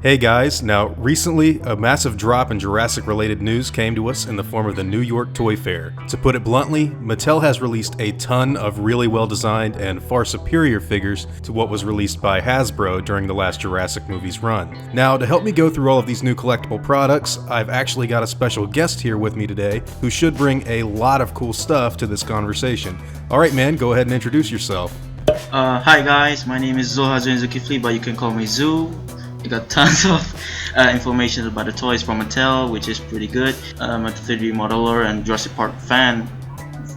Hey guys, now recently a massive drop in Jurassic related news came to us in the form of the New York Toy Fair. To put it bluntly, Mattel has released a ton of really well designed and far superior figures to what was released by Hasbro during the last Jurassic movie's run. Now, to help me go through all of these new collectible products, I've actually got a special guest here with me today who should bring a lot of cool stuff to this conversation. Alright man, go ahead and introduce yourself. Hi guys, my name is Zulhazrenn, but you can call me Zoo. I got tons of information about the toys from Mattel, which is pretty good. I'm a 3D modeler and Jurassic Park fan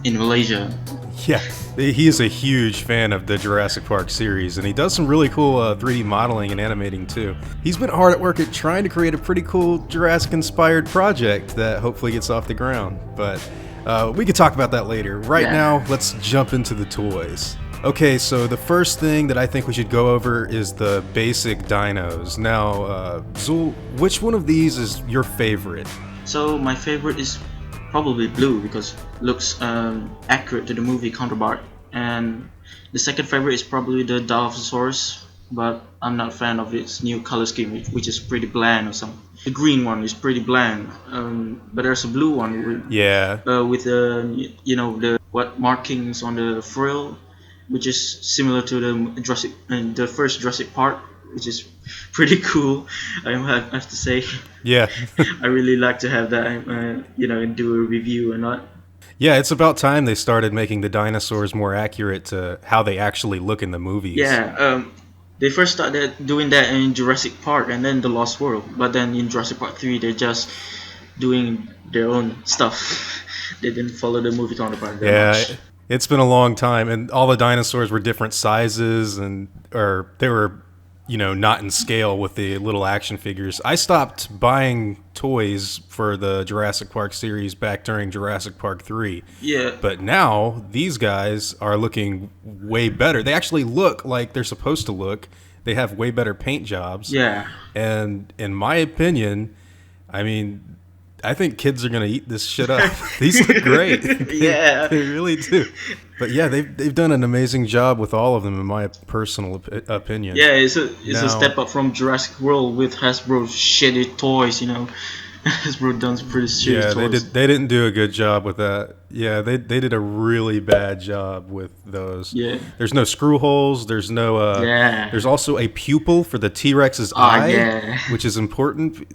in Malaysia. Yeah, he is a huge fan of the Jurassic Park series, and he does some really cool 3D modeling and animating too. He's been hard at work at trying to create a pretty cool Jurassic-inspired project that hopefully gets off the ground, but we could talk about that later. Right now, let's jump into the toys. Okay, so the first thing that I think we should go over is the basic dinos. Now, Zul, which one of these is your favorite? So my favorite is probably blue because it looks accurate to the movie counterpart. And the second favorite is probably the Dilophosaurus, but I'm not a fan of its new color scheme, which is pretty bland or something. The green one is pretty bland, but there's a blue one with the markings on the frill, which is similar to the first Jurassic Park, which is pretty cool. I have to say. Yeah. I really like to have that, and do a review or not. Yeah, it's about time they started making the dinosaurs more accurate to how they actually look in the movies. Yeah. They first started doing that in Jurassic Park and then The Lost World, but then in Jurassic Park 3 they're just doing their own stuff. They didn't follow the movie counterpart that much. It's been a long time, and all the dinosaurs were different sizes, or they were, not in scale with the little action figures. I stopped buying toys for the Jurassic Park series back during Jurassic Park 3. Yeah. But now, these guys are looking way better. They actually look like they're supposed to look. They have way better paint jobs. Yeah. And in my opinion, I think kids are gonna eat this shit up. These look great. Yeah, they really do. But yeah, they've done an amazing job with all of them, in my personal opinion. Yeah, it's a step up from Jurassic World with Hasbro's shitty toys. Hasbro done some pretty shitty toys. Yeah, they didn't do a good job with that. Yeah, they did a really bad job with those. Yeah. There's no screw holes. There's no. There's also a pupil for the T-Rex's eye, which is important.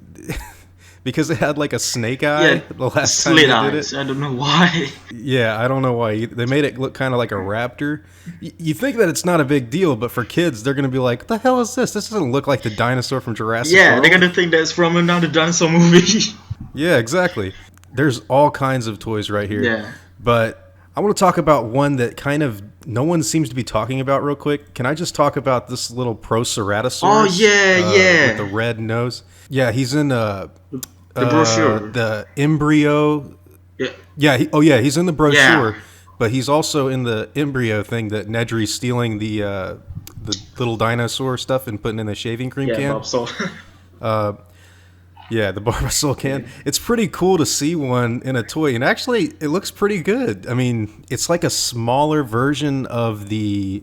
Because it had like a snake eye the last time they did it. I don't know why. Yeah, I don't know why. They made it look kind of like a raptor. You think that it's not a big deal, but for kids, they're going to be like, what the hell is this? This doesn't look like the dinosaur from Jurassic World. Yeah, they're going to think that's from another dinosaur movie. Yeah, exactly. There's all kinds of toys right here. Yeah. But I want to talk about one that kind of no one seems to be talking about real quick. Can I just talk about this little Proceratosaurus? Oh, yeah. With the red nose. Yeah, he's in the brochure. The embryo. Yeah. He's in the brochure, but he's also in the embryo thing that Nedry's stealing the little dinosaur stuff and putting in the shaving cream can. Barbasol. The Barbasol can. It's pretty cool to see one in a toy, and actually, it looks pretty good. I mean, it's like a smaller version of the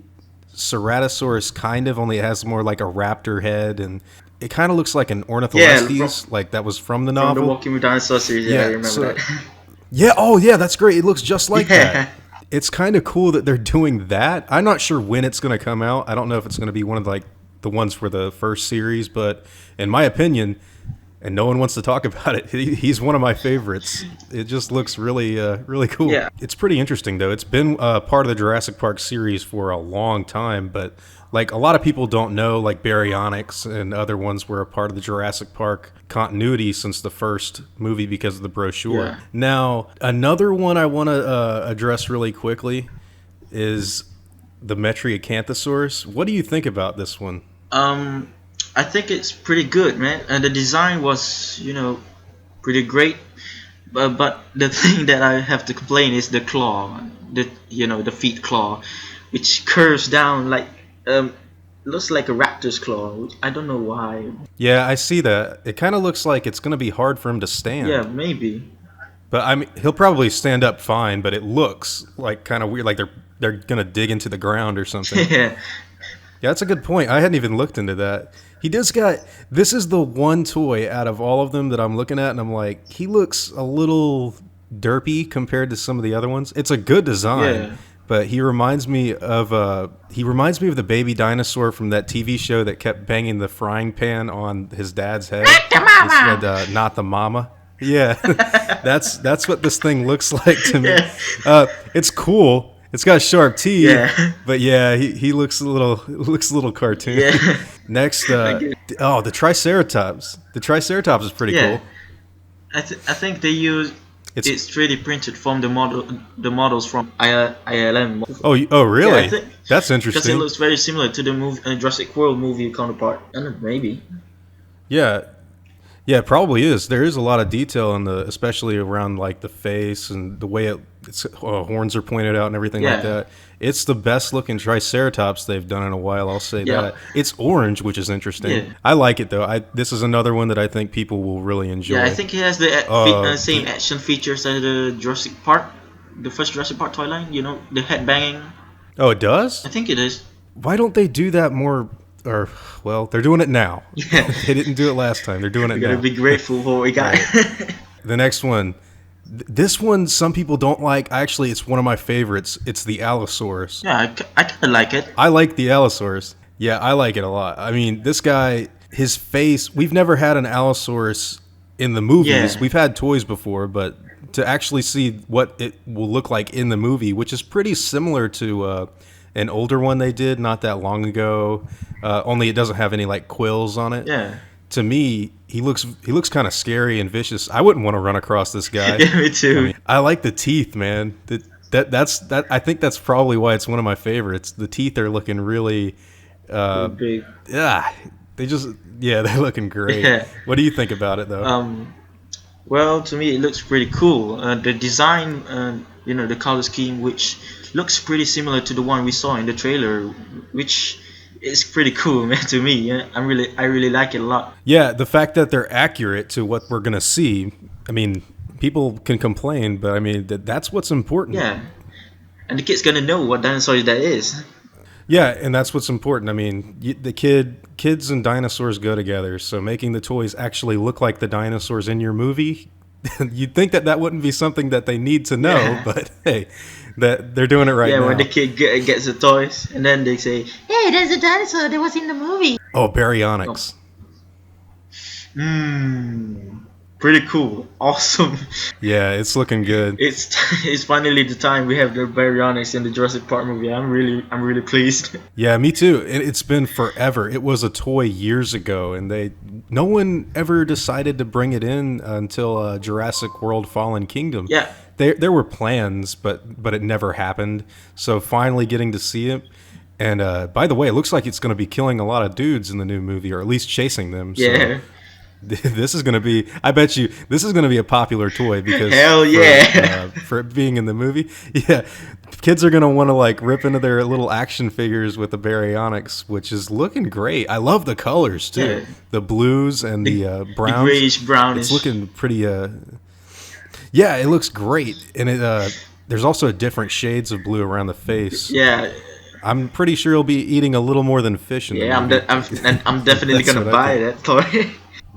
Ceratosaurus, kind of, only it has more like a raptor head, and it kind of looks like an Ornitholestes, like that was from the novel. From the Walking with Dinosaurs series, I remember that. Yeah, that's great. It looks just like that. It's kind of cool that they're doing that. I'm not sure when it's going to come out. I don't know if it's going to be one of like the ones for the first series, but in my opinion, and no one wants to talk about it, he's one of my favorites. It just looks really cool. Yeah. It's pretty interesting, though. It's been part of the Jurassic Park series for a long time, but like a lot of people don't know, like Baryonyx and other ones were a part of the Jurassic Park continuity since the first movie because of the brochure. Yeah. Now, another one I want to address really quickly is the Metriacanthosaurus. What do you think about this one? I think it's pretty good, man. And the design was, pretty great. But the thing that I have to complain is the claw, the feet claw, which curves down like looks like a raptor's claw. Which I don't know why. Yeah, I see that. It kind of looks like it's going to be hard for him to stand. Yeah, maybe. But he'll probably stand up fine. But it looks like kind of weird, like they're gonna dig into the ground or something. Yeah. Yeah, that's a good point. I hadn't even looked into that. He does got. This is the one toy out of all of them that I'm looking at, and I'm like, he looks a little derpy compared to some of the other ones. It's a good design, Yeah. but he reminds me of the baby dinosaur from that TV show that kept banging the frying pan on his dad's head. Not the mama. Said, not the mama. Yeah, that's what this thing looks like to me. Yeah. It's cool. It's got sharp teeth, Yeah. but yeah, he looks a little cartoon. Yeah. Next, the Triceratops. The Triceratops is pretty Yeah. cool. I think they use it's 3D printed from the models from ILM. Oh really? Yeah, That's because it interesting. looks very similar to the movie Jurassic World movie counterpart. And maybe. Yeah. Yeah, it probably is. There is a lot of detail in especially around like the face and the way its horns are pointed out and everything like Yeah. that. It's the best looking Triceratops they've done in a while. I'll say Yeah. that. It's orange, which is interesting. Yeah. I like it though. This is another one that I think people will really enjoy. Yeah, I think it has the same action features as the Jurassic Park, the first Jurassic Park Toyline. You know, the head banging. Oh, it does? I think it is. Why don't they do that more? Or, well, they're doing it now. Yeah. They didn't do it last time. They're doing it We gotta now. be grateful for what we got. The next one. This one, some people don't like. Actually, it's one of my favorites. It's the Allosaurus. Yeah, I kind of like it. I like the Allosaurus. Yeah, I like it a lot. I mean, this guy, his face, we've never had an Allosaurus in the movies. Yeah. We've had toys before, but to actually see what it will look like in the movie, which is pretty similar to an older one they did not that long ago, only it doesn't have any like quills on it. Yeah. To me, he looks kind of scary and vicious. I wouldn't want to run across this guy. Yeah, me too. I mean, I like the teeth, man. That's I think that's probably why it's one of my favorites. The teeth are looking really, Big. yeah. They're looking great. Yeah. What do you think about it though? Well, to me, it looks pretty cool. The design, the color scheme, which looks pretty similar to the one we saw in the trailer, which is pretty cool, man. To me, yeah, I really like it a lot. Yeah, the fact that they're accurate to what we're gonna see. I mean, people can complain, but I mean that's what's important. Yeah, and the kid's gonna know what dinosaur that is. Yeah, and that's what's important. I mean, kids and dinosaurs go together. So making the toys actually look like the dinosaurs in your movie, you'd think that wouldn't be something that they need to know, Yeah. but hey, that they're doing it right Yeah, now. when the kid gets the toys, and then they say, "Hey, there's a dinosaur that was in the movie." Oh, Baryonyx. Pretty cool, awesome. Yeah, it's looking good. It's finally the time we have the Baryonyx in the Jurassic Park movie. I'm really pleased. Yeah, me too. It's been forever. It was a toy years ago, and no one ever decided to bring it in until Jurassic World: Fallen Kingdom. Yeah. There were plans, but it never happened. So finally getting to see it, and by the way, it looks like it's going to be killing a lot of dudes in the new movie, or at least chasing them. Yeah. So this is going to be, I bet you, this is going to be a popular toy because Hell yeah. for it being in the movie. Yeah, kids are going to want to like rip into their little action figures with the Baryonyx, which is looking great. I love the colors too. Yeah. The blues and the browns. The grayish brownish. It's looking pretty yeah, it looks great. And there's also different shades of blue around the face. Yeah. I'm pretty sure he'll be eating a little more than fish in the Yeah, movie. I'm definitely That's gonna what I buy that toy.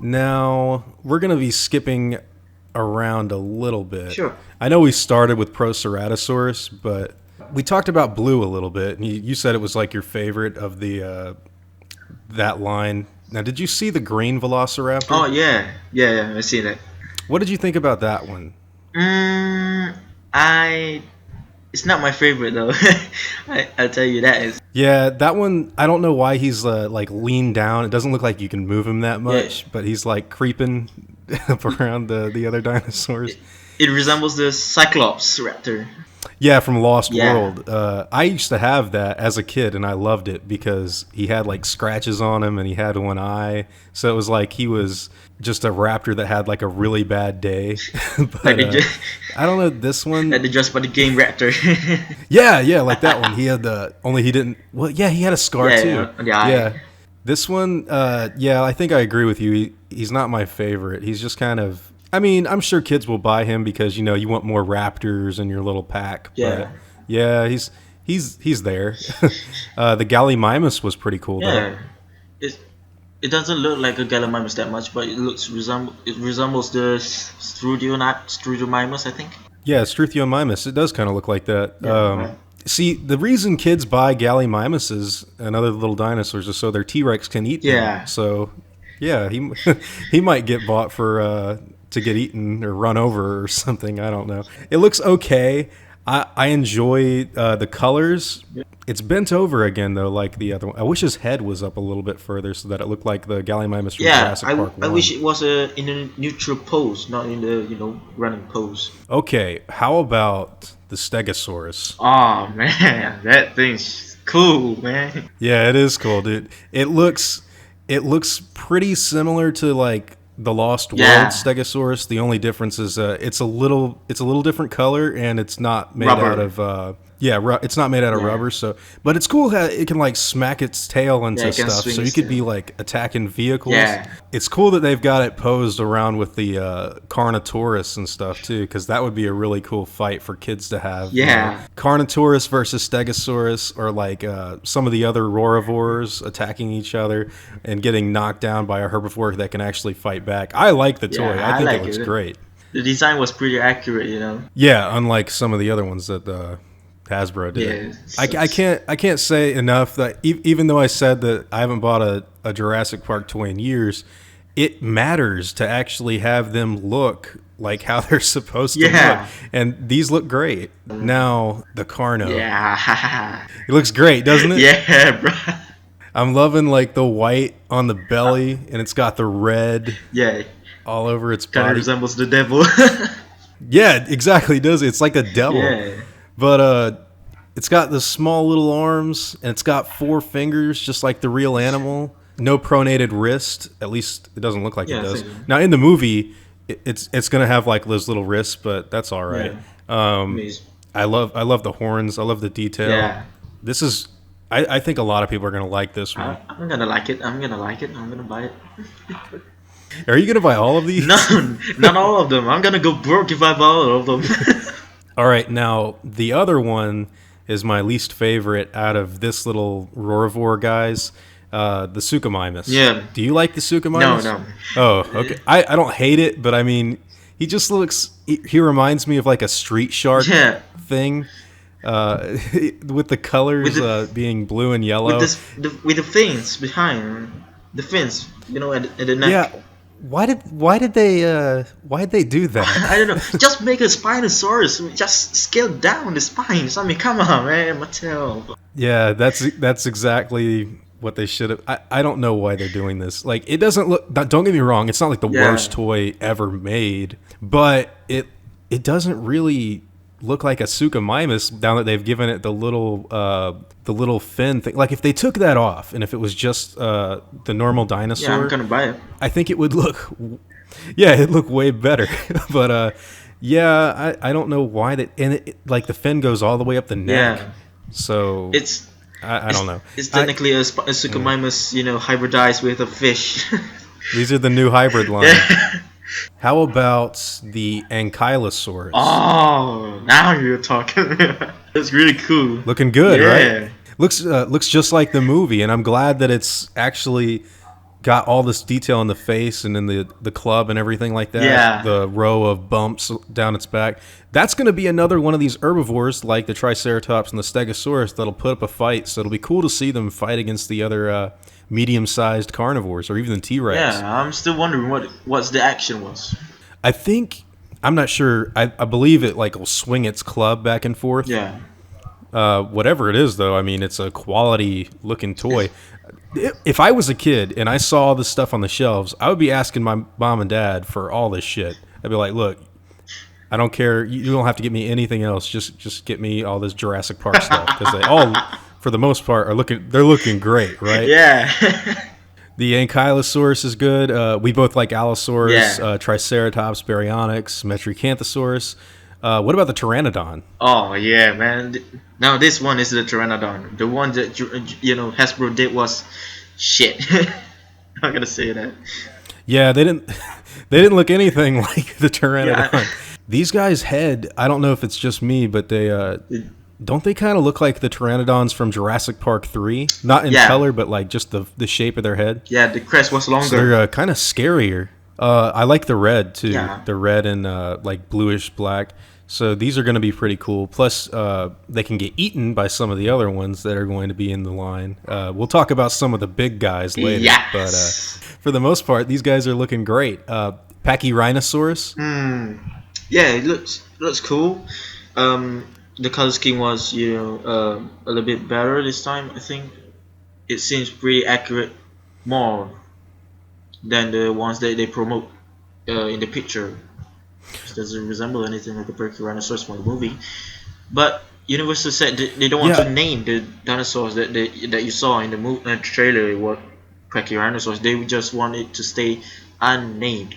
Now, we're going to be skipping around a little bit. Sure. I know we started with Proceratosaurus, but we talked about Blue a little bit. And you said it was like your favorite of the that line. Now, did you see the Green Velociraptor? Oh yeah, I see that. What did you think about that one? It's not my favorite though. I'll tell you that is. Yeah, that one, I don't know why he's like leaned down. It doesn't look like you can move him that much, but he's like creeping up around the other dinosaurs. It resembles the Cyclops Raptor. Yeah, from Lost Yeah. World. I used to have that as a kid, and I loved it because he had like scratches on him and he had one eye. So it was like he was just a raptor that had like a really bad day. But I don't know, this one. Like the Just by the Game Raptor. Yeah, like that one. He had only he didn't. Well, yeah, he had a scar too. Yeah. This one, yeah, I think I agree with you. He's not my favorite. He's just kind of. I mean, I'm sure kids will buy him because you want more raptors in your little pack. Yeah. But yeah, he's there. The Gallimimus was pretty cool though. Yeah, it it doesn't look like a Gallimimus that much, but it resembles the Strudiomimus, I think. Yeah, Struthiomimus. It does kind of look like that. Right. See, the reason kids buy Gallimimuses and other little dinosaurs is so their T-Rex can eat them. Yeah. So, yeah, he he might get bought for to get eaten or run over or something. I don't know. It looks okay. I enjoy the colors. It's bent over again though, like the other one. I wish his head was up a little bit further so that it looked like the Gallimimus from Yeah, Jurassic Park 1. I wish it was in a neutral pose, not in the running pose. Okay, how about the Stegosaurus? Oh man, that thing's cool, man. Yeah, it is cool, dude. It looks pretty similar to like the Lost Yeah. World Stegosaurus. The only difference is it's a little different color and it's not made Rubber. out of it's not made out of Yeah. rubber. So, but it's cool how it can like smack its tail into Yeah, it can stuff. swing So you its could tail. be like attacking vehicles. Yeah. It's cool that they've got it posed around with the Carnotaurus and stuff too, because that would be a really cool fight for kids to have. Yeah. Carnotaurus versus Stegosaurus, or like some of the other Rorovores attacking each other and getting knocked down by a herbivore that can actually fight back. I like the toy. Yeah, I think I like it looks it. great. The design was pretty accurate, Yeah, unlike some of the other ones that Hasbro did. Yeah, I can't say enough that even though I said that I haven't bought a Jurassic Park toy in years, it matters to actually have them look like how they're supposed to Yeah. look. And these look great. Now, the Carno. Yeah. It looks great, doesn't it? Yeah, bro. I'm loving like the white on the belly, and it's got the red Yeah. all over its Kind of body. resembles the devil. Yeah, exactly. It does. It's like a devil. Yeah. But it's got the small little arms, and it's got 4 fingers, just like the real animal. No pronated wrist. At least it doesn't look like Yeah, it does. same. Now in the movie, it's gonna have like those little wrists, but that's all right. Amazing. I love the horns. I love the detail. Yeah. This is. I think a lot of people are gonna like this one. I'm gonna like it. I'm gonna buy it. Are you gonna buy all of these? No, not all of them. I'm gonna go broke if I buy all of them. All right, now the other one is my least favorite out of this little Rorovore guys, the Suchomimus. Yeah. Do you like the Suchomimus? No. Oh, okay. I don't hate it, but I mean, he just looks. He reminds me of like a street shark Yeah. thing, with the colors being blue and yellow. with the fins behind the fins, at the neck. Yeah. Why did they do that? I don't know. Just make a Spinosaurus. Just scale down the spines. I mean, come on, man, Mattel. Yeah, that's exactly what they should have. I don't know why they're doing this. Like, it doesn't look. Don't get me wrong. It's not like the worst toy ever made, but it doesn't really look like a Suchomimus now that they've given it the little fin thing. Like, if they took that off and if it was just the normal dinosaur, Yeah, I'm gonna buy it. I think it would look. Yeah, it'd look way better. But yeah, I don't know why that. And like the fin goes all the way up the neck. Yeah. So I don't know. It's technically a Suchomimus, hybridized with a fish. These are the new hybrid line. How about the Ankylosaurus? Oh, now you're talking. It's really cool. Looking good, Yeah. right? Looks just like the movie, and I'm glad that it's actually got all this detail in the face and in the club and everything like that. Yeah. The row of bumps down its back. That's going to be another one of these herbivores like the Triceratops and the Stegosaurus that'll put up a fight. So it'll be cool to see them fight against the other medium-sized carnivores or even the T-Rex. Yeah, I'm still wondering what the action was. I think, I'm not sure. I believe it like will swing its club back and forth. Yeah. Whatever it is, though, I mean, it's a quality-looking toy. If I was a kid and I saw all this stuff on the shelves, I would be asking my mom and dad for all this shit. I'd be like, look, I don't care. You don't have to get me anything else. Just get me all this Jurassic Park stuff. Because they all, for the most part, they're looking great, right? Yeah. The Ankylosaurus is good. We both like Allosaurus, Yeah. Triceratops, Baryonyx, Metriacanthosaurus. What about the Pteranodon? Oh yeah, man. Now this one is the Pteranodon. The one that Hasbro did was shit. I'm gonna say that. Yeah, they didn't look anything like the Pteranodon. Yeah. These guys' head, I don't know if it's just me, but they don't they kind of look like the pteranodons from Jurassic Park 3? Not in color, but like just the shape of their head. Yeah, the crest was longer. So they're kind of scarier. I like the red too. Yeah. The red and like bluish black. So these are going to be pretty cool. Plus, they can get eaten by some of the other ones that are going to be in the line. We'll talk about some of the big guys later. Yes. But for the most part, these guys are looking great. Pachyrhinosaurus. Yeah, it looks cool. The color scheme was, a little bit better this time. I think it seems pretty accurate, more than the ones that they promote in the picture. It doesn't resemble anything like the Pachyrhinosaurus from the movie. But Universal said they don't want to name the dinosaurs that you saw in the trailer were Pachyrhinosaurs. They just want it to stay unnamed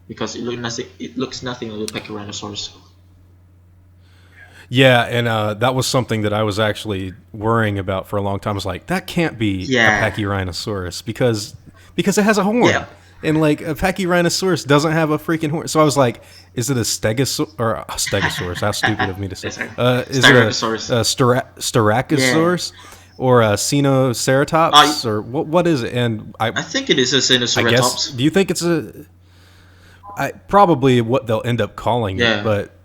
because it looks nothing like the Pachyrhinosaurus. Yeah, and that was something that I was actually worrying about for a long time. I was like, that can't be a Pachyrhinosaurus because it has a horn. Yeah. And like a Pachyrhinosaurus doesn't have a freaking horn. So I was like, is it a Stegosaurus or a Stegosaurus? How stupid of me to say. Is it a Styracosaurus or a Sinoceratops or what is it? And I think it is a Sinoceratops. Do you think it's probably what they'll end up calling it, but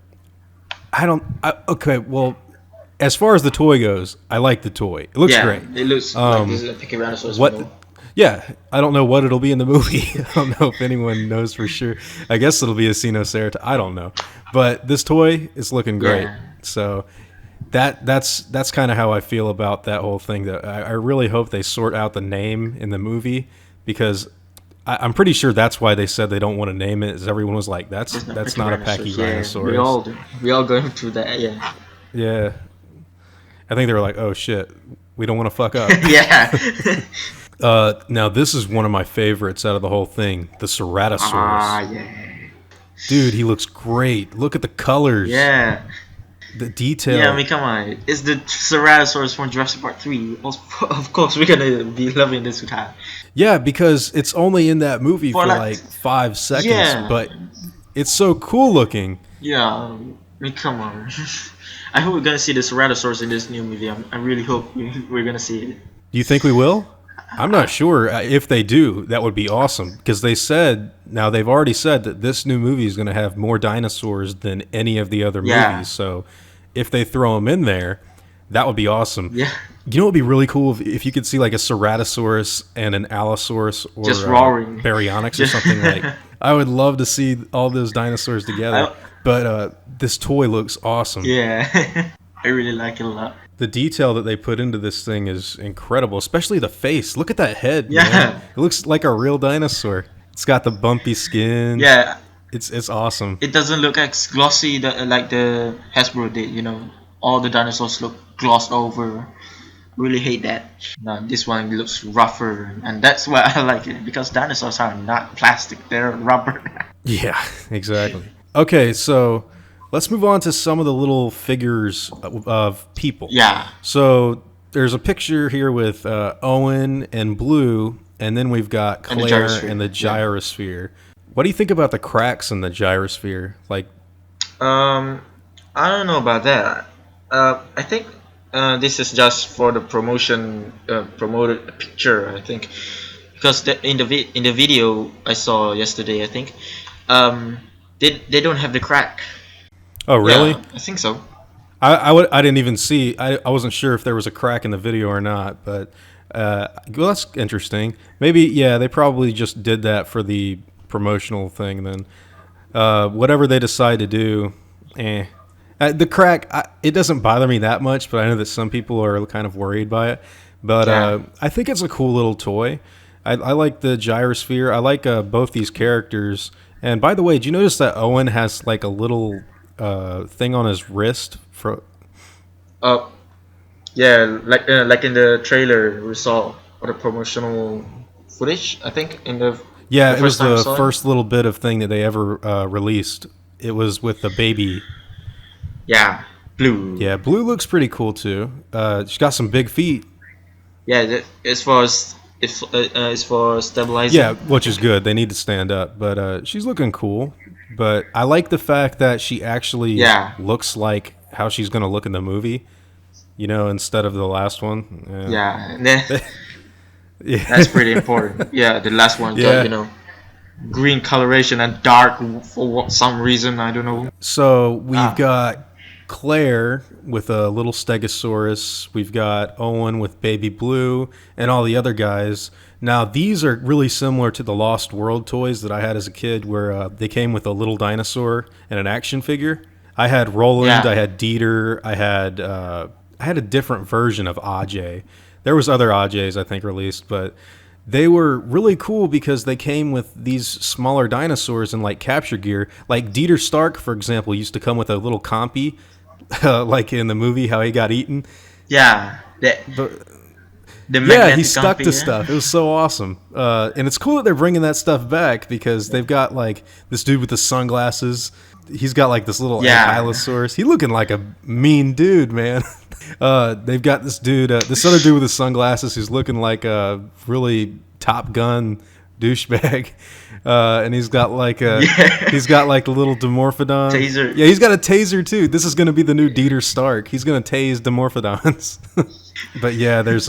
okay, well, as far as the toy goes, I like the toy. It looks great. It looks like this is a Pachyrhinosaurus. Yeah, I don't know what it'll be in the movie. I don't know if anyone knows for sure. I guess it'll be a Sinoceratops. I don't know. But this toy is looking great. Yeah. So that's kind of how I feel about that whole thing. That I really hope they sort out the name in the movie because I'm pretty sure that's why they said they don't want to name it. Is everyone was like, that's not a Pachyrhinosaurus. Yeah, we all going through that. Yeah. Yeah. I think they were like, oh shit, we don't want to fuck up. Yeah. Now this is one of my favorites out of the whole thing, the Ceratosaurus. Yeah. Dude, he looks great. Look at the colors. Yeah. The detail. Yeah, I mean, come on. It's the Ceratosaurus from Jurassic Park 3. Of course, we're gonna be loving this guy. Yeah, because it's only in that movie for like 5 seconds, but it's so cool looking. Yeah, I mean, come on. I hope we're gonna see the Ceratosaurus in this new movie. I really hope we're gonna see it. Do you think we will? I'm not sure. If they do, that would be awesome. Because they've already said that this new movie is going to have more dinosaurs than any of the other movies. So if they throw them in there, that would be awesome. Yeah. You know what would be really cool if you could see like a Ceratosaurus and an Allosaurus or just roaring Baryonyx or something like. I would love to see all those dinosaurs together. But this toy looks awesome. Yeah. I really like it a lot. The detail that they put into this thing is incredible, especially the face. Look at that head, man. It looks like a real dinosaur. It's got the bumpy skin. Yeah. It's awesome. It doesn't look as glossy like the Hasbro did, All the dinosaurs look glossed over. Really hate that. No, this one looks rougher, and that's why I like it, because dinosaurs are not plastic, they're rubber. Yeah, exactly. Okay, so let's move on to some of the little figures of people. Yeah. So there's a picture here with Owen and Blue, and then we've got Claire and the gyrosphere. What do you think about the cracks in the gyrosphere? Like, I don't know about that. I think this is just for the promoted picture. I think because in the video I saw yesterday, I think they don't have the crack. Oh really? Yeah, I think so. I didn't even see. I wasn't sure if there was a crack in the video or not. But well, that's interesting. Maybe they probably just did that for the promotional thing. Then whatever they decide to do, the crack it doesn't bother me that much. But I know that some people are kind of worried by it. But I think it's a cool little toy. I like the gyrosphere. I like both these characters. And by the way, did you notice that Owen has like a little thing on his wrist for? Yeah, like in the trailer we saw, or the promotional footage. I think in the it was the first little bit of thing that they ever released. It was with the baby. Yeah, Blue. Yeah, Blue looks pretty cool too. She's got some big feet. Yeah, as far as stabilizing. Yeah, which is good. They need to stand up, but she's looking cool. But I like the fact that she actually looks like how she's going to look in the movie. instead of the last one. Yeah. That's pretty important. Yeah, the last one Yeah. got green coloration and dark for some reason, I don't know. So we've got Claire with a little Stegosaurus. We've got Owen with Baby Blue and all the other guys. Now, these are really similar to the Lost World toys that I had as a kid, where they came with a little dinosaur and an action figure. I had Roland, Yeah. I had Dieter, I had a different version of Ajay. There was other Ajays, I think, released, but they were really cool because they came with these smaller dinosaurs in like capture gear. Like Dieter Stark, for example, used to come with a little compy, like in the movie how he got eaten. Yeah, But the yeah, magnetic he stuck copy, to yeah. stuff. It was so awesome. And it's cool that they're bringing that stuff back because they've got like this dude with the sunglasses. He's got like this little Yeah. ankylosaurus. He looking like a mean dude, man. They've got this dude, this other dude with the sunglasses who's looking like a really Top Gun douchebag. And he's got like he's got like the little Dimorphodon. Taser. Yeah, he's got a taser too. This is going to be the new Dieter Stark. He's going to tase Dimorphodons. But yeah, there's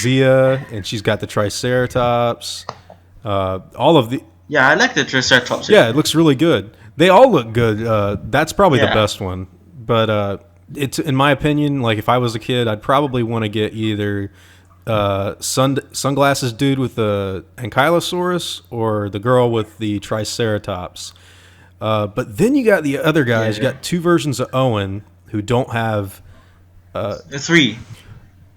Zia, and she's got the Triceratops. All of the Yeah, I like the Triceratops. yeah, it looks really good. They all look good. That's probably the Yeah. best one. But it's in my opinion, like if I was a kid, I'd probably want to get either sunglasses dude with the Ankylosaurus or the girl with the Triceratops. But then you got the other guys. Yeah. You got two versions of Owen who don't have. Three.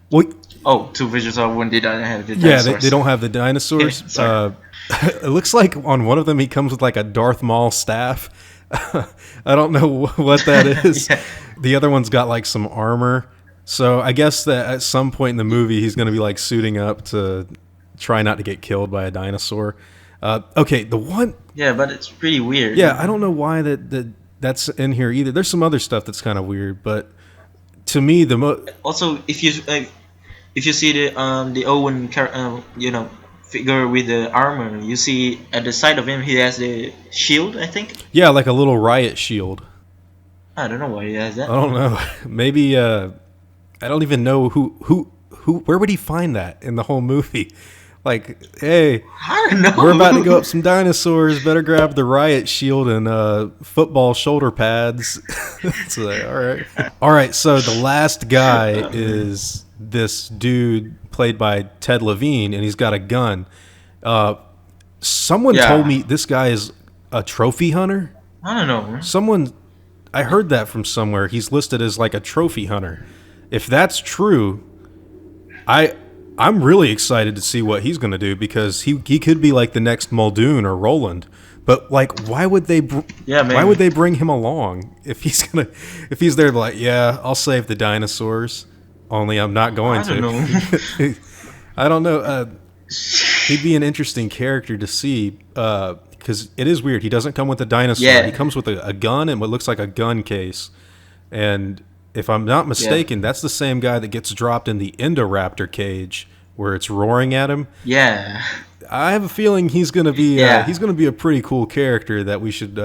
Well, Oh, two visions of one did I have the yeah, dinosaurs. they don't have the dinosaurs. Yeah, sorry. It looks like on one of them he comes with like a Darth Maul staff. I don't know what that is. Yeah. The other one's got like some armor. So I guess that at some point in the movie he's going to be like suiting up to try not to get killed by a dinosaur. Okay, the one. Yeah, but it's pretty weird. Yeah, I don't know why that's in here either. There's some other stuff that's kind of weird, but to me Also, if you see the Owen figure with the armor, you see at the side of him he has the shield. I think. yeah, like a little riot shield. I don't know why he has that. I don't know. Maybe I don't even know who where would he find that in the whole movie? Like, hey, I don't know. we're about to go up some dinosaurs. Better grab the riot shield and football shoulder pads. It's like, all right. So the last guy is this dude played by Ted Levine, and he's got a gun. Someone Yeah. told me this guy is a trophy hunter. I don't know. I heard that from somewhere. He's listed as like a trophy hunter. If that's true, I'm really excited to see what he's going to do because he could be like the next Muldoon or Roland. But like, why would they? Yeah, maybe. Why would they bring him along if he's there? Like, yeah, I'll save the dinosaurs. Only I'm not going I don't to. I don't know. He'd be an interesting character to see because it is weird. He doesn't come with a dinosaur. Yeah. He comes with a gun and what looks like a gun case. And if I'm not mistaken, that's the same guy that gets dropped in the Indo Raptor cage where it's roaring at him. Yeah. I have a feeling he's gonna be Yeah. he's gonna be a pretty cool character that we should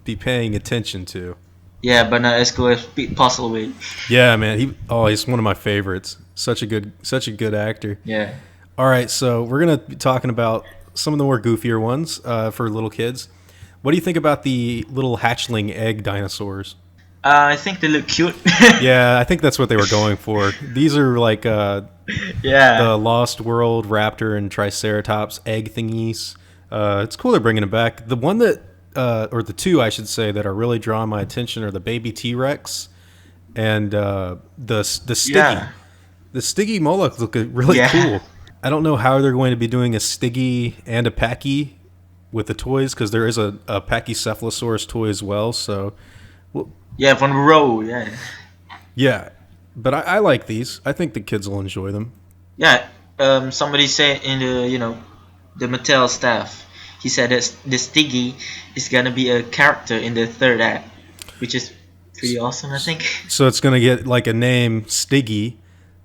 be paying attention to. Yeah, but not as cool as Pete Puzzleweed. Yeah, man. He's one of my favorites. Such a good actor. Yeah. All right, so we're gonna be talking about some of the more goofier ones for little kids. What do you think about the little hatchling egg dinosaurs? I think they look cute. Yeah, I think that's what they were going for. These are like Yeah. the Lost World Raptor and Triceratops egg thingies. It's cool they're bringing it back. The one that, or the two I should say, that are really drawing my attention are the baby T-Rex and the Stiggy. Yeah. The Stiggy Moloch look really Yeah. cool. I don't know how they're going to be doing a Stiggy and a Pachy with the toys because there is a Pachycephalosaurus toy as well. So, well, Yeah, from Rouleau. Yeah. yeah. But I like these. I think the kids will enjoy them. Yeah. Somebody said in the Mattel staff, he said that the Stiggy is gonna be a character in the third act, which is pretty awesome, I think. So it's going to get like a name, Stiggy.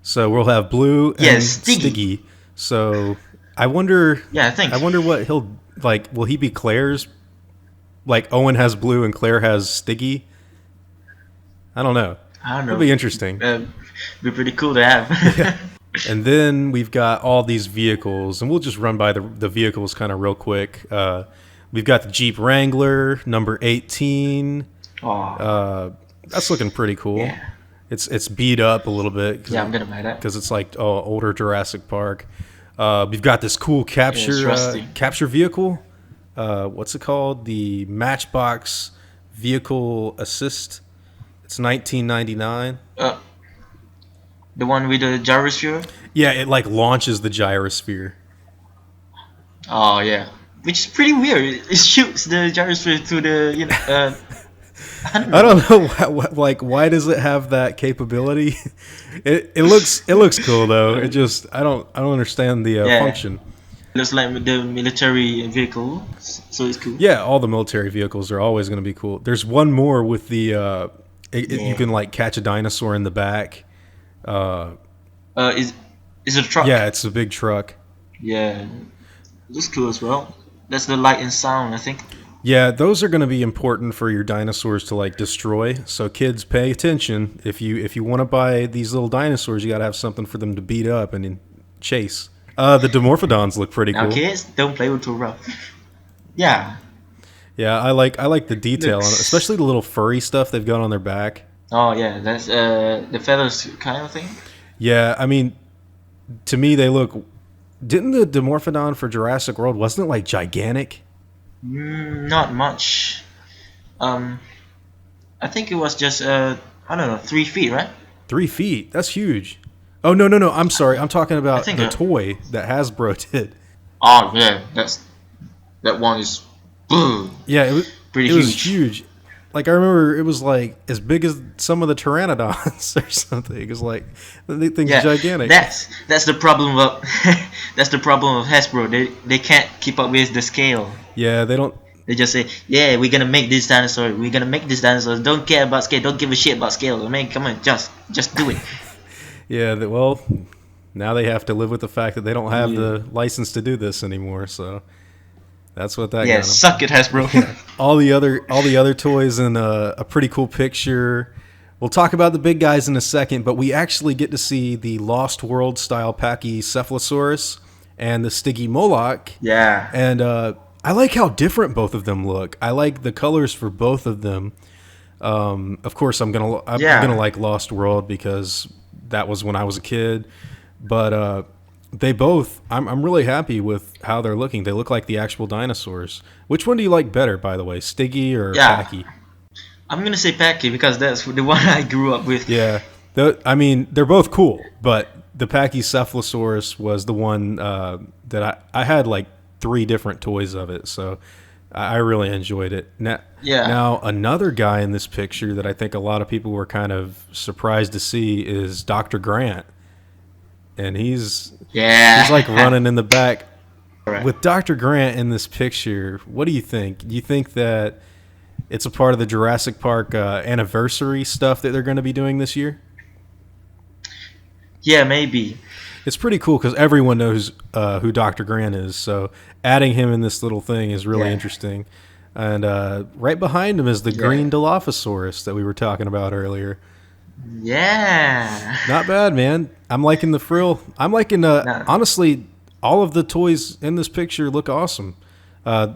So we'll have Blue and Yeah, Stiggy. Stiggy. So I wonder. Yeah, I think. I wonder what he'll like. Will he be Claire's? Like Owen has Blue and Claire has Stiggy. I don't know. I don't know. It'll be interesting. Be pretty cool to have. Yeah. And then we've got all these vehicles, and we'll just run by the vehicles kind of real quick. We've got the Jeep Wrangler, number 18. That's looking pretty cool. Yeah. It's beat up a little bit. Yeah, I'm gonna buy that because it's like older Jurassic Park. We've got this cool capture vehicle. What's it called? The Matchbox Vehicle Assist. It's $19.99. The one with the gyrosphere? Yeah, it like launches the gyrosphere. Oh yeah, which is pretty weird. It shoots the gyrosphere to the I don't know why does it have that capability? It looks cool though. It just I don't understand the function. It looks like the military vehicle, so it's cool. Yeah, all the military vehicles are always going to be cool. There's one more with the you can like catch a dinosaur in the back. Is it a truck? Yeah, it's a big truck. Yeah, it looks cool as well. That's the light and sound, I think. Yeah, those are going to be important for your dinosaurs to like destroy. So kids, pay attention. If you want to buy these little dinosaurs, you got to have something for them to beat up and chase. The Dimorphodons look pretty cool. Now kids, don't play with too rough. Yeah. Yeah, I like the detail on it, especially the little furry stuff they've got on their back. Oh yeah, that's the feathers kind of thing. Yeah, I mean, to me they look. Didn't the Dimorphodon for Jurassic World wasn't it like gigantic? Not much. I think it was just I don't know, 3 feet, right? 3 feet. That's huge. Oh no! I'm sorry. I'm talking about the toy that Hasbro did. Oh yeah, that one is. Yeah, it was pretty huge. huge. Was huge. Like I remember, it was like as big as some of the Pteranodons or something. It was like the thing's gigantic. That's the problem of that's the problem of Hasbro. They can't keep up with the scale. Yeah, they don't. They just say, "Yeah, we're gonna make this dinosaur. We're gonna make this dinosaur. Don't care about scale. Don't give a shit about scale. I mean, come on, just do it." Yeah, well, now they have to live with the fact that they don't have the license to do this anymore. So that's what that. Yeah, got them. Suck it, Hasbro. Yeah. All the other toys in a pretty cool picture. We'll talk about the big guys in a second, but we actually get to see the Lost World style Pachycephalosaurus and the Stygimoloch. Yeah. And I like how different both of them look. I like the colors for both of them. Of course, I'm gonna like Lost World because that was when I was a kid. But they both, I'm really happy with how they're looking. They look like the actual dinosaurs. Which one do you like better, by the way, Stiggy or Packy? I'm gonna say Packy because that's the one I grew up with. Yeah, I mean they're both cool, but the Pachycephalosaurus was the one that I had like 3 different toys of it, so I really enjoyed it. Now another guy in this picture that I think a lot of people were kind of surprised to see is Dr. Grant. And he's like running in the back. Right. With Dr. Grant in this picture, what do you think? Do you think that it's a part of the Jurassic Park anniversary stuff that they're going to be doing this year? Yeah, maybe. It's pretty cool because everyone knows who Dr. Grant is, so adding him in this little thing is really interesting. And right behind him is the Green Dilophosaurus that we were talking about earlier. Yeah. Not bad, man. I'm liking the frill. I'm liking, honestly, all of the toys in this picture look awesome.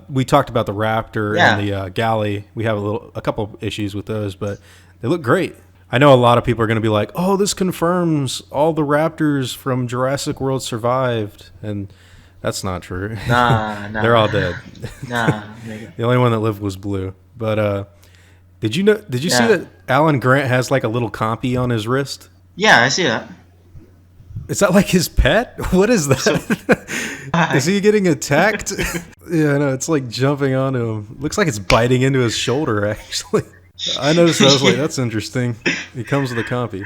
We talked about the Raptor and the Galley. We have a couple issues with those, but they look great. I know a lot of people are going to be like, oh, this confirms all the Raptors from Jurassic World survived. And that's not true. Nah. They're all dead. Nah. The only one that lived was Blue. But did you see that Alan Grant has like a little compy on his wrist? Yeah, I see that. Is that like his pet? What is that? Is he getting attacked? Yeah, no, it's like jumping onto him. Looks like it's biting into his shoulder, actually. I noticed that. I was like, that's interesting. He comes with a compy.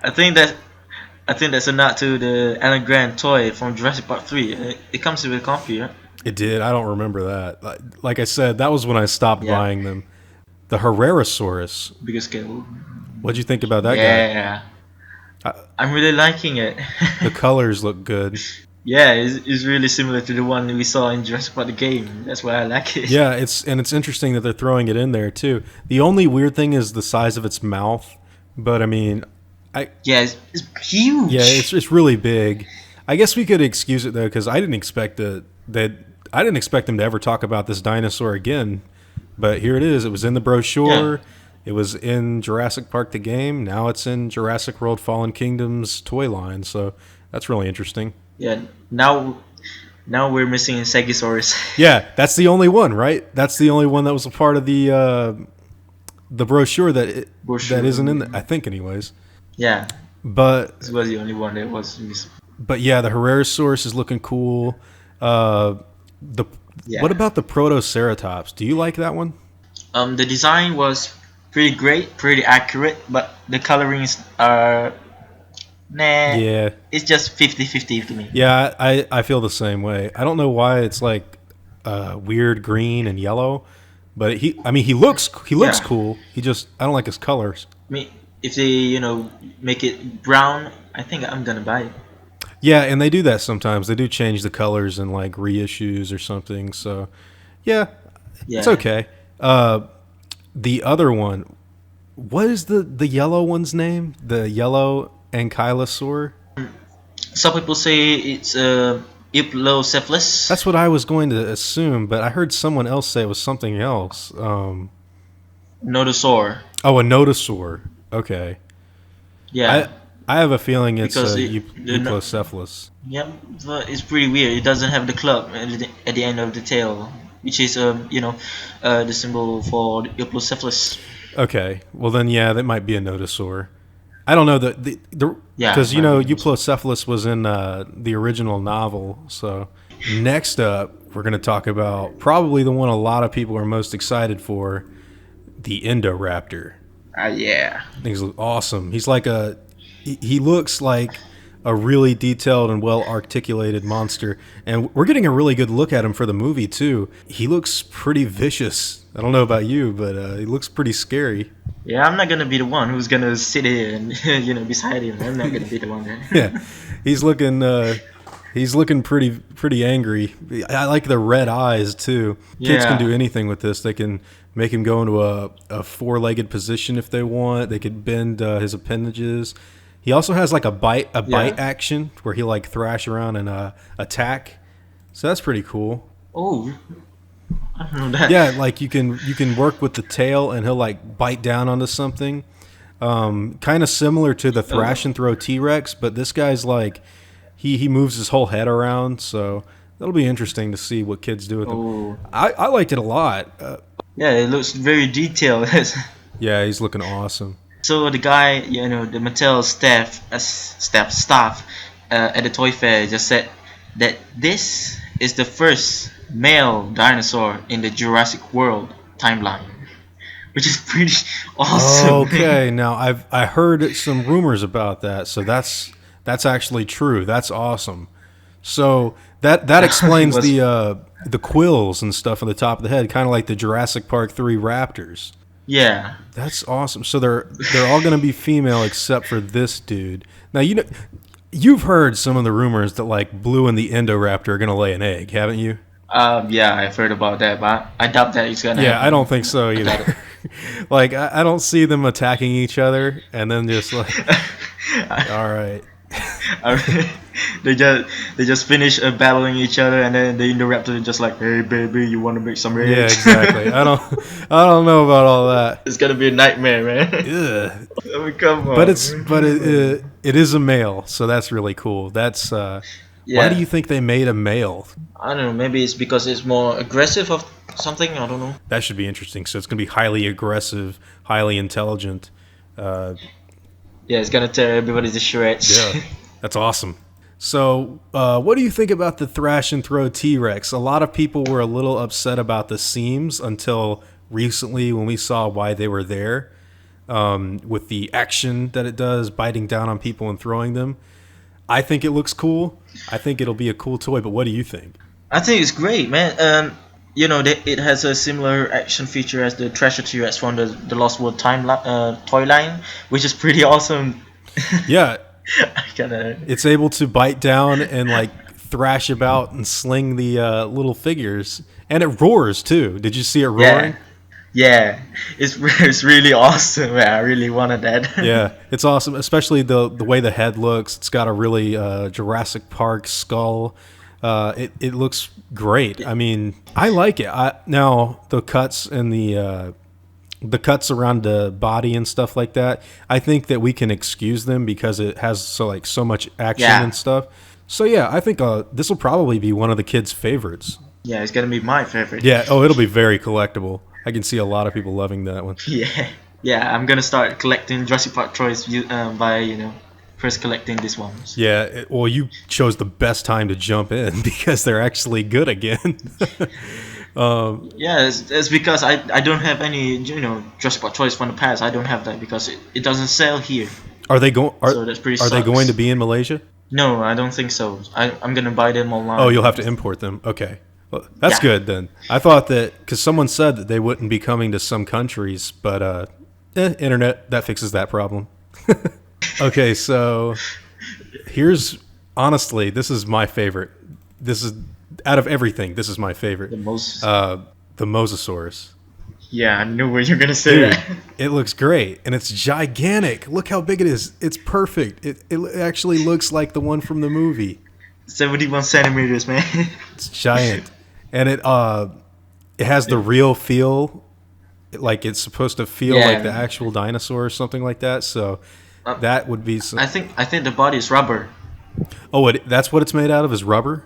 I think that's a nod to the Alan Grant toy from Jurassic Park 3. It comes with a compy, right? It did. I don't remember that. Like I said, that was when I stopped buying them. The Herrerasaurus. Bigger scale. What'd you think about that guy? Yeah. I'm really liking it. The colors look good. Yeah, it's really similar to the one we saw in Jurassic Park the game. That's why I like it. Yeah, it's interesting that they're throwing it in there too. The only weird thing is the size of its mouth, But I mean, Yeah, it's huge. yeah, it's really big. I guess we could excuse it though, because I didn't expect I didn't expect them to ever talk about this dinosaur again. But here it is. It was in the brochure. Yeah. It was in Jurassic Park the game. Now it's in Jurassic World Fallen Kingdoms toy line. So that's really interesting. Yeah. Now we're missing a Stegosaurus. Yeah, that's the only one, right? That's the only one that was a part of the brochure that isn't in there, I think, anyways. Yeah. But This was the only one that was missing. But yeah, the Herrerasaurus is looking cool. The Yeah. What about the Protoceratops? Do you like that one? The design was pretty great, pretty accurate, but the colorings are nah. Yeah, It's just 50-50 to me. yeah, I feel the same way. I don't know why it's like weird green and yellow, but he looks Yeah. cool. I don't like his colors. I mean, if they make it brown, I think I'm gonna buy it. Yeah, and they do that sometimes. They do change the colors in like reissues or something. So yeah, Yeah. it's okay. The other one, what is the yellow one's name? The yellow ankylosaur? Some people say it's Iplocephalus. That's what I was going to assume, but I heard someone else say it was something else. Nodosaur. Oh, a nodosaur. Okay. Yeah. I have a feeling it's Because Euoplocephalus. Yeah, but it's pretty weird. It doesn't have the club at the end of the tail, which is the symbol for the Iplocephalus. Okay. Well then, yeah, that might be a nodosaur. I don't know Yeah, because might be Euoplocephalus was in the original novel. So next up, we're going to talk about probably the one a lot of people are most excited for, the Indo Raptor. Yeah. Things look awesome. He looks like a really detailed and well articulated monster, and we're getting a really good look at him for the movie too. He looks pretty vicious. I don't know about you, but he looks pretty scary. Yeah, I'm not gonna be the one who's gonna sit here and beside him. I'm not gonna be the one. Yeah, he's looking pretty angry. I like the red eyes too. Kids can Yeah. do anything with this. They can make him go into a four-legged position if they want. They could bend his appendages. He also has like a bite action where he like thrash around and attack. So that's pretty cool. Oh, I don't know that. Yeah, like you can work with the tail and he'll like bite down onto something. Kind of similar to the thrash and throw T-Rex, but this guy's like he moves his whole head around. So that'll be interesting to see what kids do with him. Oh. I liked it a lot. Yeah, it looks very detailed. Yeah, he's looking awesome. So the guy, the Mattel staff at the toy fair just said that this is the first male dinosaur in the Jurassic World timeline, which is pretty awesome. Okay, now I heard some rumors about that, so that's actually true. That's awesome. So that explains the quills and stuff on the top of the head, kind of like the Jurassic Park 3 raptors. Yeah. That's awesome. So they're all going to be female except for this dude. Now you've heard some of the rumors that like Blue and the Indo Raptor are going to lay an egg, haven't you? Yeah, I've heard about that, but I doubt that it's gonna. Yeah, happen. I don't think so either. Like I don't see them attacking each other and then just like, all right. they just finish battling each other, and then the Indo Raptor is just like, "Hey baby, you want to make some eggs?" Yeah, exactly. I don't know about all that. It's gonna be a nightmare, man. Ugh. I mean, come on. But it is a male, so that's really cool. That's why do you think they made a male? I don't know. Maybe it's because it's more aggressive of something. I don't know. That should be interesting. So it's gonna be highly aggressive, highly intelligent. Yeah, it's gonna tear everybody to shreds. Yeah, that's awesome. So, what do you think about the Thrash and Throw T-Rex? A lot of people were a little upset about the seams until recently when we saw why they were there, with the action that it does, biting down on people and throwing them. I think it looks cool. I think it'll be a cool toy, but what do you think? I think it's great, man. It has a similar action feature as the Treasure T-Rex from the Lost World toy line, which is pretty awesome. Yeah. Kinda. It's able to bite down and like thrash about and sling the little figures, and it roars too. Did you see it roaring? Yeah, it's really awesome. Man. I really wanted that. Yeah, it's awesome, especially the way the head looks. It's got a really Jurassic Park skull. It looks great. I mean, I like it. Now the cuts and the cuts around the body and stuff like that, I think that we can excuse them because it has so much action and stuff. So yeah, I think this will probably be one of the kids' favorites. Yeah, it's gonna be my favorite. Yeah. Oh, it'll be very collectible. I can see a lot of people loving that one. Yeah. I'm gonna start collecting Jurassic Park toys by first collecting these ones. Yeah. Well, you chose the best time to jump in because they're actually good again. Yeah, it's because I don't have any Jurassic Park toys from the past. I don't have that because it doesn't sell here. Are they going? So that's pretty. Are they going to be in Malaysia? No, I don't think so. I'm gonna buy them online. Oh, you'll have to import them. Okay. Well, that's good then. I thought that because someone said that they wouldn't be coming to some countries, but internet, that fixes that problem. Okay, so honestly, this is my favorite. This is out of everything. This is my favorite. The most. The Mosasaurus. Yeah, I knew what you were gonna say. Dude, that. It looks great, and it's gigantic. Look how big it is. It's perfect. It actually looks like the one from the movie. 71 centimeters, man. It's giant. And it has the real feel, like it's supposed to feel like the actual dinosaur or something like that. So that would be. I think the body is rubber. Oh, that's what it's made out of, is rubber.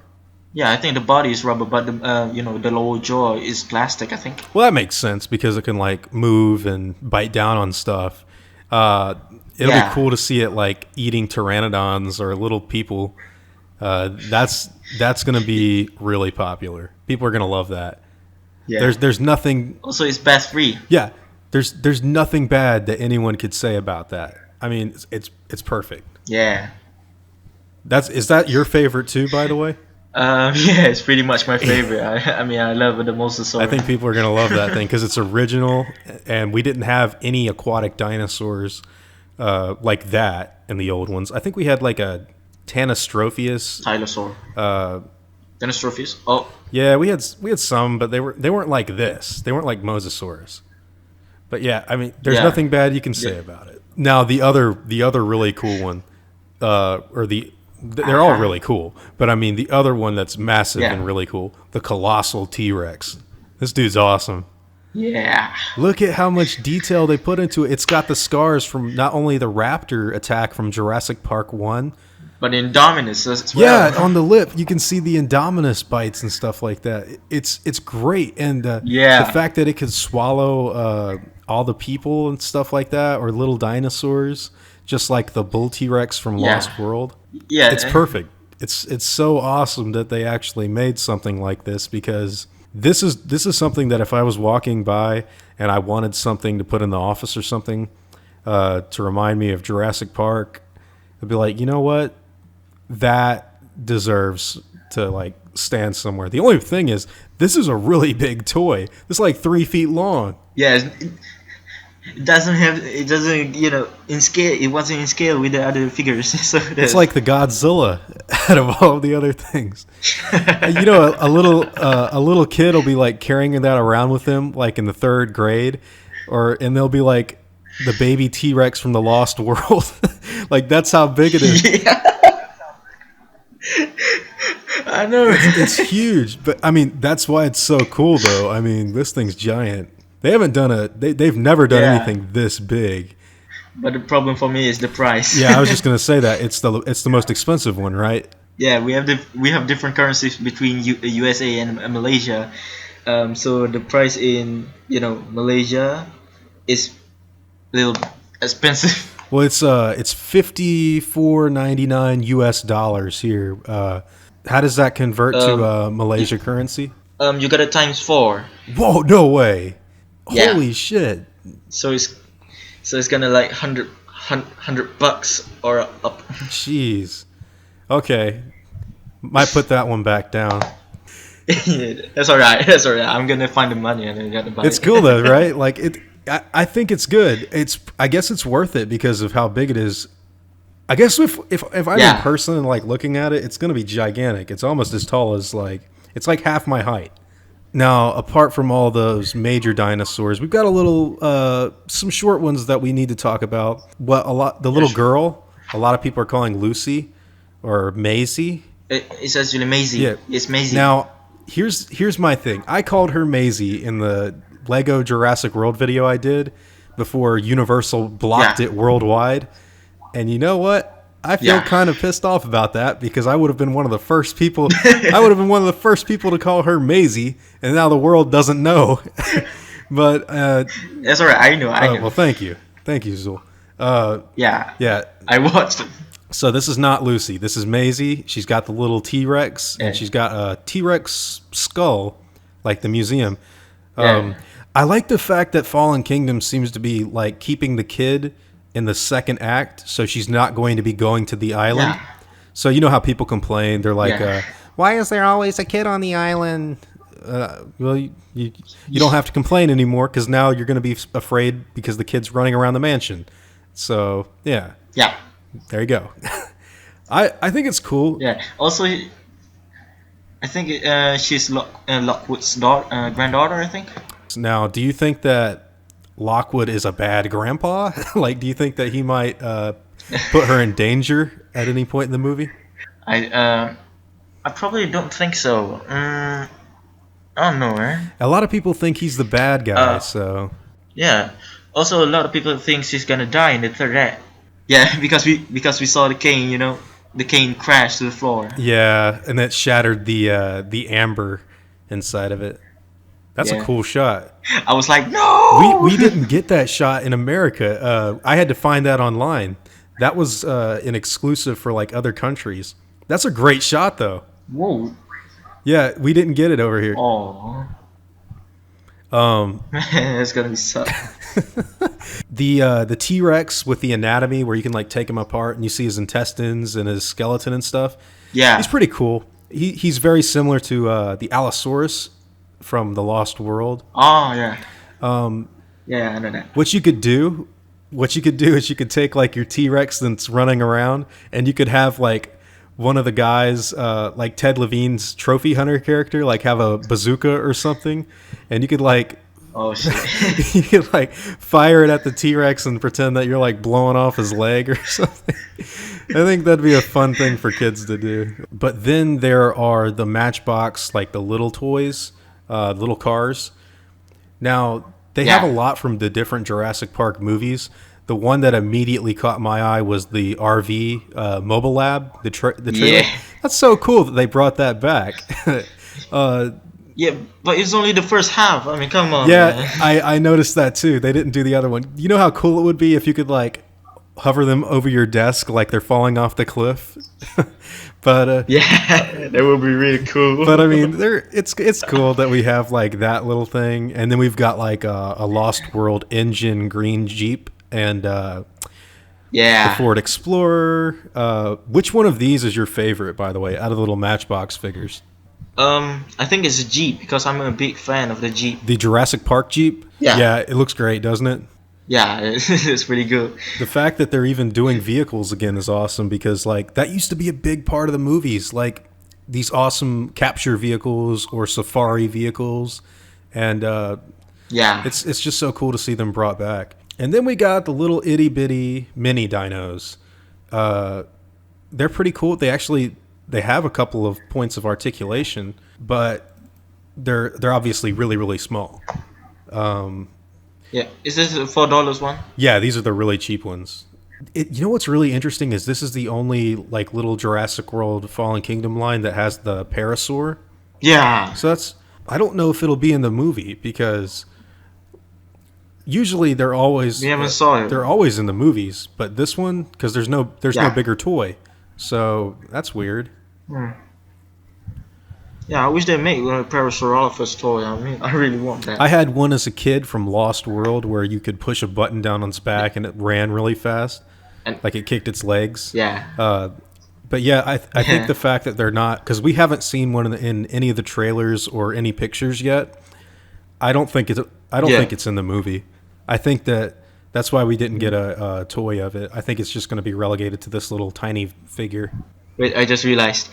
Yeah, I think the body is rubber, but the lower jaw is plastic. I think. Well, that makes sense because it can like move and bite down on stuff. It'll be cool to see it like eating pteranodons or little people. That's going to be really popular. People are going to love that. Yeah. There's nothing. Also, it's best free. Yeah. There's nothing bad that anyone could say about that. I mean, it's perfect. Yeah. Is that your favorite too, by the way? Yeah, it's pretty much my favorite. I mean, I love the Mosasaurus. I think people are going to love that thing because it's original, and we didn't have any aquatic dinosaurs like that in the old ones. I think we had like a Tanastropheus. Tylosaur. Tanastropheus. Oh. Yeah, we had some, but they weren't like this. They weren't like Mosasaurus. But yeah, I mean, there's nothing bad you can say about it. Now the other really cool one, they're all really cool, but I mean the other one that's massive and really cool, the Colossal T-Rex. This dude's awesome. Yeah. Look at how much detail they put into it. It's got the scars from not only the raptor attack from Jurassic Park 1, but Indominus as well. Yeah, on the lip you can see the Indominus bites and stuff like that. It's great, and the fact that it could swallow all the people and stuff like that, or little dinosaurs, just like the Bull T-Rex from Lost World. Yeah, it's perfect. It's so awesome that they actually made something like this, because this is something that if I was walking by and I wanted something to put in the office or something to remind me of Jurassic Park, I'd be like, you know what? That deserves to like stand somewhere. The only thing is, this is a really big toy. It's like 3 feet long. Yeah, it doesn't in scale. It wasn't in scale with the other figures. So it's like the Godzilla out of all the other things. A little kid will be like carrying that around with him, like in the 3rd grade, and they'll be like the baby T-Rex from the Lost World. Like that's how big it is. Yeah. I know. It's huge, but I mean that's why it's so cool, though. I mean, this thing's giant. They haven't done they've never done anything this big. But the problem for me is the price. Yeah, I was just gonna say that it's the most expensive one, right? Yeah, we have different currencies between USA and Malaysia, so the price in Malaysia is a little expensive. Well, it's $54.99 US here. How does that convert to Malaysia currency? You got it times 4. Whoa! No way! Yeah. Holy shit! So it's gonna like $100 or up. Jeez. Okay. Might put that one back down. That's alright. That's alright. I'm gonna find the money and then get the money. It's cool though, right? Like it. I think it's good. I guess it's worth it because of how big it is. I guess if I'm in person and like looking at it, it's gonna be gigantic. It's almost as tall as it's like half my height. Now, apart from all those major dinosaurs, we've got a little, some short ones that we need to talk about. The little girl, a lot of people are calling Lucy or Maisie. It's actually Maisie. Yeah. It's Maisie. Now, here's my thing. I called her Maisie in the Lego Jurassic World video I did before Universal blocked it worldwide. And you know what? I feel kind of pissed off about that because I would have been one of the first people. I would have been one of the first people to call her Maisie, and now the world doesn't know. But that's all right. I know. Well, thank you, Zul. Yeah. I watched it. So this is not Lucy. This is Maisie. She's got the little T-Rex, and she's got a T-Rex skull, like the museum. I like the fact that Fallen Kingdom seems to be like keeping the kid in the second act, so she's not going to be going to the island. Yeah. So you know how people complain? They're like, "Why is there always a kid on the island?" Well, you don't have to complain anymore because now you're going to be afraid because the kid's running around the mansion. So yeah, there you go. I think it's cool. Yeah. Also, I think she's Lockwood's granddaughter. I think. Now, do you think that Lockwood is a bad grandpa? Like, do you think that he might put her in danger at any point in the movie? I probably don't think so. I don't know, man. A lot of people think he's the bad guy, so... Yeah. Also, a lot of people think she's gonna die in the third act. Yeah, because we saw the cane, you know, the cane crash to the floor. Yeah, and that shattered the amber inside of it. That's a cool shot. I was like, no! We didn't get that shot in America. I had to find that online. That was an exclusive for like other countries. That's a great shot, though. Whoa. Yeah, we didn't get it over here. Oh. It's gonna be suck. The T-Rex with the anatomy where you can like take him apart and you see his intestines and his skeleton and stuff. Yeah, he's pretty cool. He's very similar to the Allosaurus from the Lost World. Oh yeah. Yeah, I know that. What you could do is you could take like your T-Rex that's running around, and you could have like one of the guys, like Ted Levine's trophy hunter character, like have a bazooka or something, and you could like, oh shit, you could like fire it at the T-Rex and pretend that you're like blowing off his leg or something. I think that'd be a fun thing for kids to do. But then there are the Matchbox, like the little toys. Little cars. Now, they have a lot from the different Jurassic Park movies. The one that immediately caught my eye was the RV Mobile Lab, the trailer. Yeah. That's so cool that they brought that back. Yeah, but it's only the first half. I mean, come on. Yeah, man. I noticed that too. They didn't do the other one. You know how cool it would be if you could like hover them over your desk like they're falling off the cliff? But yeah, that would be really cool. But I mean, it's cool that we have like that little thing, and then we've got like a Lost World InGen green Jeep and the Ford Explorer. Which one of these is your favorite, by the way, out of the little Matchbox figures? I think it's a Jeep because I'm a big fan of the Jeep. The Jurassic Park Jeep? Yeah, it looks great, doesn't it? Yeah, it's pretty good. The fact that they're even doing vehicles again is awesome because like that used to be a big part of the movies, like these awesome capture vehicles or safari vehicles, and it's just so cool to see them brought back. And then we got the little itty bitty mini dinos. They're pretty cool. They have a couple of points of articulation, but they're obviously really, really small. Yeah, is this a $4 one? Yeah, these are the really cheap ones. You know what's really interesting is this is the only like little Jurassic World Fallen Kingdom line that has the parasaur. Yeah. So I don't know if it'll be in the movie because usually we haven't saw it. They're always in the movies, but this one because there's no bigger toy, so that's weird. Yeah, I wish they make a Parasaurolophus toy. I mean, I really want that. I had one as a kid from Lost World where you could push a button down on its back and it ran really fast, like it kicked its legs. Yeah. But yeah, I think the fact that they're not, because we haven't seen one in any of the trailers or any pictures yet. I don't think it's in the movie. I think that's why we didn't get a toy of it. I think it's just going to be relegated to this little tiny figure. Wait, I just realized.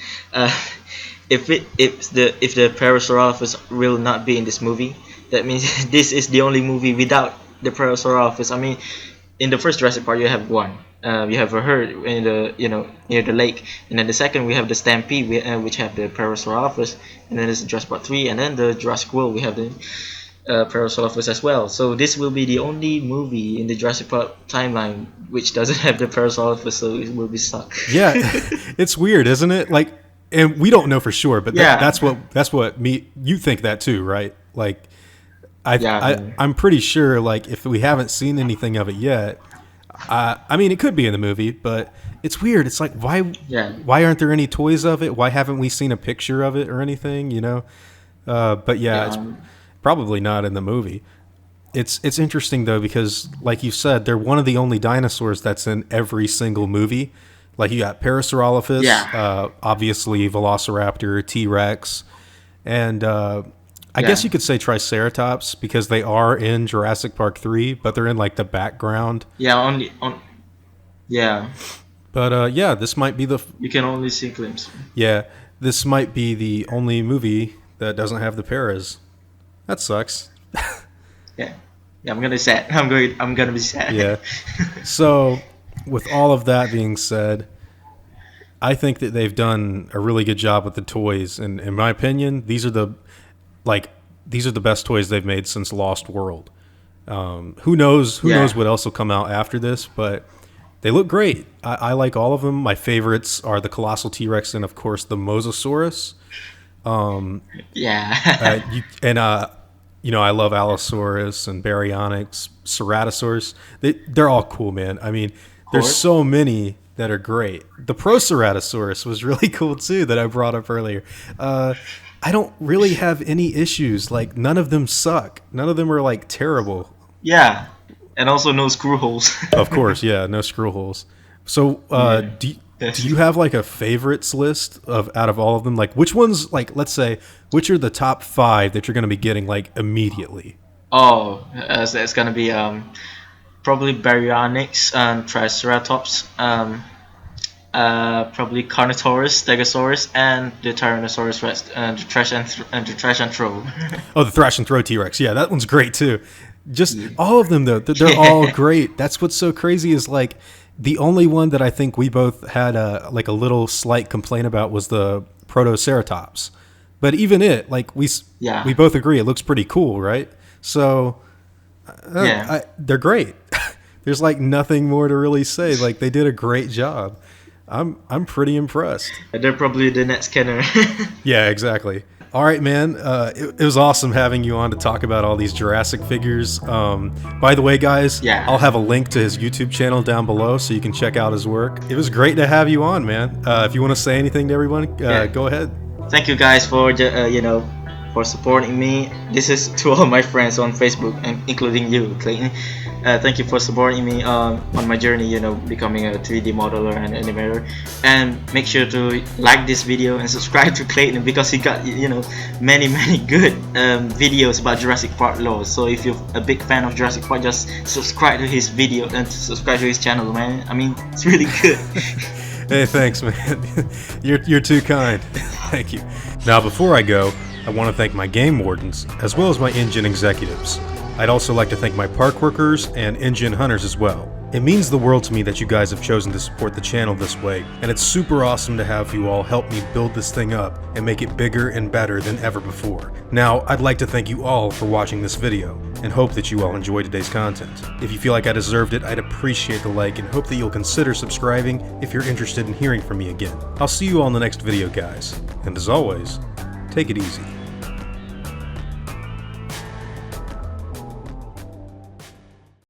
if the Parasaurolophus will not be in this movie, that means this is the only movie without the Parasaurolophus. I mean, in the first Jurassic Park you have one, you have a herd in the near the lake, and then the second we have the Stampede, which have the Parasaurolophus, and then there's Jurassic Park 3, and then the Jurassic World we have the Parasaurolophus as well. So this will be the only movie in the Jurassic Park timeline which doesn't have the Parasaurolophus, so it will be suck. Yeah, it's weird, isn't it? Like, and we don't know for sure, but that's what you think that too, right? Like, I'm pretty sure, like, if we haven't seen anything of it yet, I mean, it could be in the movie, but it's weird. It's like, why aren't there any toys of it? Why haven't we seen a picture of it or anything, But it's probably not in the movie. It's interesting, though, because, like you said, they're one of the only dinosaurs that's in every single movie. Like, you got Parasaurolophus, obviously Velociraptor, T-Rex, and I guess you could say Triceratops, because they are in Jurassic Park 3, but they're in, like, the background. Yeah, But, this might be you can only see glimpses. Yeah, this might be the only movie that doesn't have the Paras. That sucks. Yeah, I'm gonna be sad. I'm gonna be sad. Yeah. So, with all of that being said, I think that they've done a really good job with the toys, and in my opinion, these are the best toys they've made since Lost World. Who knows what else will come out after this, but they look great. I like all of them. My favorites are the Colossal T-Rex and, of course, the Mosasaurus. I love Allosaurus and Baryonyx, Ceratosaurus. They're all cool, man. I mean, there's so many that are great. The Proceratosaurus was really cool too, that I brought up earlier. I don't really have any issues. Like, none of them suck. None of them are, like, terrible. Yeah, and also no screw holes. Of course, yeah, no screw holes. So, do you have, like, a favorites list out of all of them? Like, which ones, like, let's say, which are the top 5 that you're going to be getting, like, immediately? Oh, it's going to be probably Baryonyx and Triceratops, probably Carnotaurus, Stegosaurus, and the Tyrannosaurus Rex, and the Thrash and Throw. Oh, the Thrash and Throw T-Rex. Yeah, that one's great too. Just all of them, though. They're all great. That's what's so crazy is, like, the only one that I think we both had a little slight complaint about was the Protoceratops. But even it, like, we both agree it looks pretty cool, right? So, they're great. There's, like, nothing more to really say. Like, they did a great job. I'm pretty impressed. They're probably the next Kenner. Yeah, exactly. All right, man. It was awesome having you on to talk about all these Jurassic figures. By the way, guys, I'll have a link to his YouTube channel down below so you can check out his work. It was great to have you on, man. If you want to say anything to everyone, go ahead. Thank you guys for for supporting me. This is to all my friends on Facebook, and including you, Clayton. Thank you for supporting me on my journey, becoming a 3D modeler and animator. And make sure to like this video and subscribe to Clayton, because he got many good videos about Jurassic Park lore. So if you're a big fan of Jurassic Park, just subscribe to his video and subscribe to his channel, man. I mean, it's really good. Hey, thanks, man. You're too kind. Thank you. Now, before I go, I want to thank my game wardens, as well as my InGen executives. I'd also like to thank my park workers and InGen hunters as well. It means the world to me that you guys have chosen to support the channel this way, and it's super awesome to have you all help me build this thing up and make it bigger and better than ever before. Now, I'd like to thank you all for watching this video, and hope that you all enjoyed today's content. If you feel like I deserved it, I'd appreciate the like and hope that you'll consider subscribing if you're interested in hearing from me again. I'll see you all in the next video, guys, and as always, take it easy.